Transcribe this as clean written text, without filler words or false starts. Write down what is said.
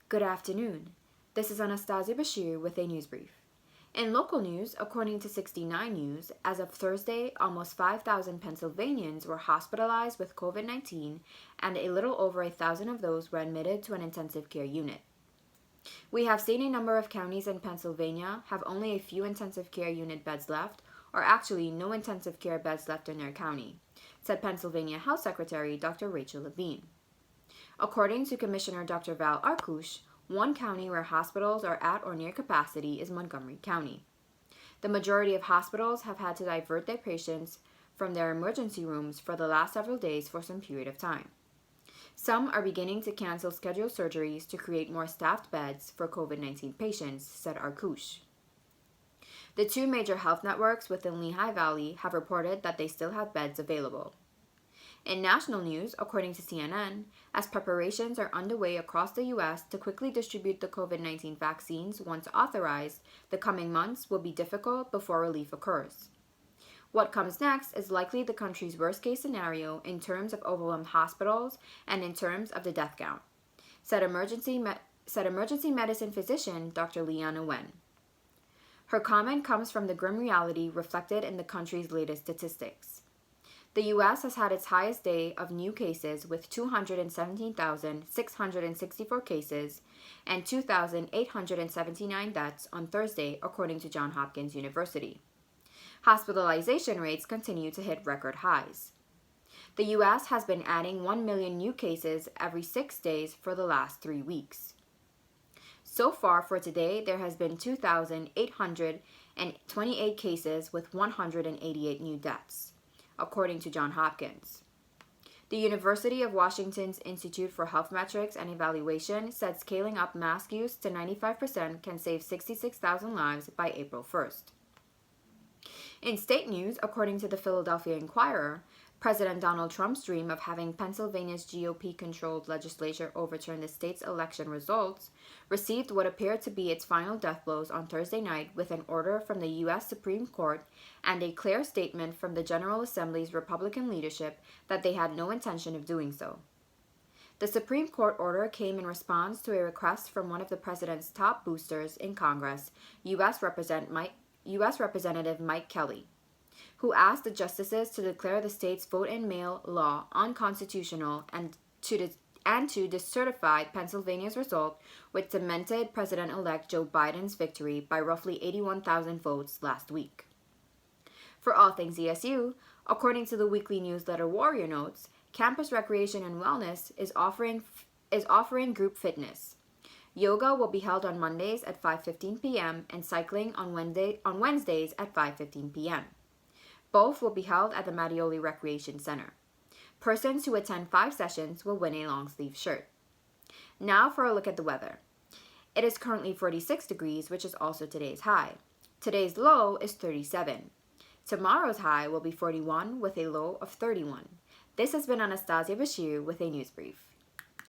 Good afternoon. This is Anastasia Bashir with a news brief. In local news, according to 69 News, as of Thursday, almost 5,000 Pennsylvanians were hospitalized with COVID-19 and a little over 1,000 of those were admitted to an intensive care unit. We have seen a number of counties in Pennsylvania have only a few intensive care unit beds left, or actually no intensive care beds left in their county, said Pennsylvania Health Secretary Dr. Rachel Levine. According to Commissioner Dr. Val Arkush, one county where hospitals are at or near capacity is Montgomery County. The majority of hospitals have had to divert their patients from their emergency rooms for the last several days for some period of time. Some are beginning to cancel scheduled surgeries to create more staffed beds for COVID-19 patients, said Arkush. The two major health networks within Lehigh Valley have reported that they still have beds available. In national news, according to CNN, as preparations are underway across the U.S. to quickly distribute the COVID-19 vaccines once authorized, the coming months will be difficult before relief occurs. What comes next is likely the country's worst-case scenario in terms of overwhelmed hospitals and in terms of the death count, said emergency medicine physician Dr. Leanna Wen. Her comment comes from the grim reality reflected in the country's latest statistics. The U.S. has had its highest day of new cases with 217,664 cases and 2,879 deaths on Thursday, according to Johns Hopkins University. Hospitalization rates continue to hit record highs. The U.S. has been adding 1 million new cases every 6 days for the last 3 weeks. So far for today, there has been 2,828 cases with 188 new deaths, according to Johns Hopkins. The University of Washington's Institute for Health Metrics and Evaluation said scaling up mask use to 95% can save 66,000 lives by April 1st. In state news, according to the Philadelphia Inquirer, President Donald Trump's dream of having Pennsylvania's GOP-controlled legislature overturn the state's election results received what appeared to be its final death blows on Thursday night with an order from the U.S. Supreme Court and a clear statement from the General Assembly's Republican leadership that they had no intention of doing so. The Supreme Court order came in response to a request from one of the president's top boosters in Congress, U.S. Representative Mike Kelly, who asked the justices to declare the state's vote-in-mail law unconstitutional and to decertify Pennsylvania's result, which cemented President-elect Joe Biden's victory by roughly 81,000 votes last week. For all things ESU, according to the weekly newsletter Warrior Notes, Campus Recreation and Wellness is offering group fitness. Yoga will be held on Mondays at 5:15 p.m. and cycling on Wednesdays at 5:15 p.m. Both will be held at the Mattioli Recreation Center. Persons who attend 5 sessions will win a long-sleeve shirt. Now for a look at the weather. It is currently 46 degrees, which is also today's high. Today's low is 37. Tomorrow's high will be 41 with a low of 31. This has been Anastasia Bashir with a news brief.